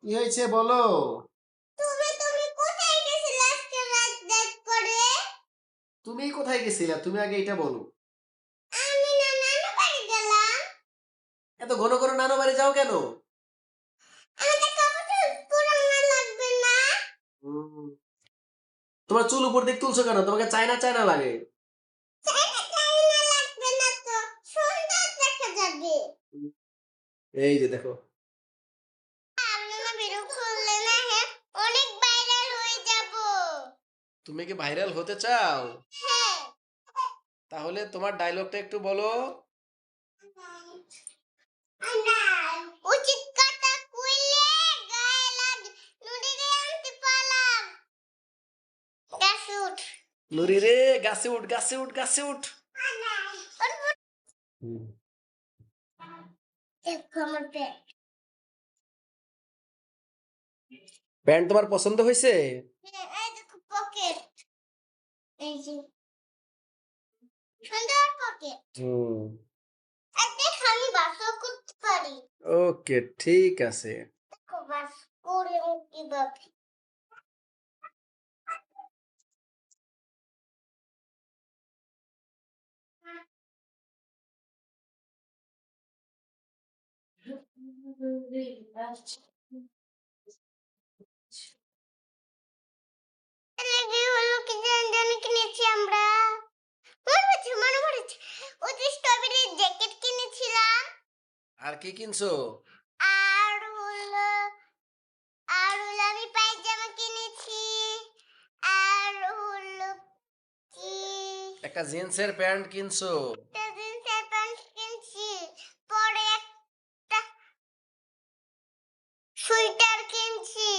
কি হয়েছে বলো? তুমি কোথায় গেছিলে আজকে রাত করে? তুমি কোথায় গেছিলা? তুমি আগে এটা বলো। আমি না নানু বাড়ি গেলাম। এত ঘন ঘন নানু বাড়ি যাও কেন? আমাদের কাপড় পুরানো লাগবে না? হুম, তোমার চুল উপর দিক তুলছো কেন? তোমাকে চায়না চায়না লাগে। চাইনা লাগবে না তো, সুন্দর দেখা যাবে। এই যে দেখো। আপনারা ভিডিও করলে না অনেক ভাইরাল হয়ে যাব। তুমি কি ভাইরাল হতে চাও? হ্যাঁ। তাহলে তোমার ডায়লগটা একটু বলো। উচিত কথা কইলে গায়ে লাগে, নুড়িরে আনতে পালাম। গাছে উঠ। নুরি রে, গাছে উঠ, গাছে উঠ, গাছে উঠ। হুম। দেখো আমার ব্যাগ। প্যান্ট তোমার পছন্দ হয়েছে? হ্যাঁ, এই দেখো পকেট। এই যে সুন্দর পকেট। হুম। আর দেখো আমি বাসও করতে পারি। ওকে, ঠিক আছে। দেখো বাস করে কিভাবে। লেগে হলো কি জানি কিনেছি আমরা। মনে পড়েছে ওই যে স্ট্রবেরি জ্যাকেট কিনেছিলাম। আর কি কিনছো? আর হলো আমি পায়জামা কিনেছি। আর হলো কি একটা জিন্সের প্যান্ট কিনছো? একটা জিন্সের প্যান্ট কিনছি। পরে একটা সোয়েটার কিনছি।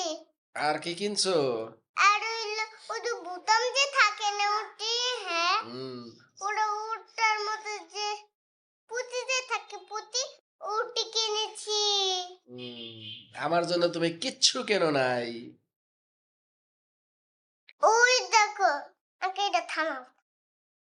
আর কি কিনছো? আর হলো ওই যে বোতাম যে থাকে না ওটি, হ্যাঁ হুম। ওটা ওটার মধ্যে যে পুঁতি যে থাকে পুঁতি, ওটি কিনেছি। হুম, আমার জন্য তুমি কিচ্ছু কেনো নাই। ওই দেখো, আগে এটা থামাও।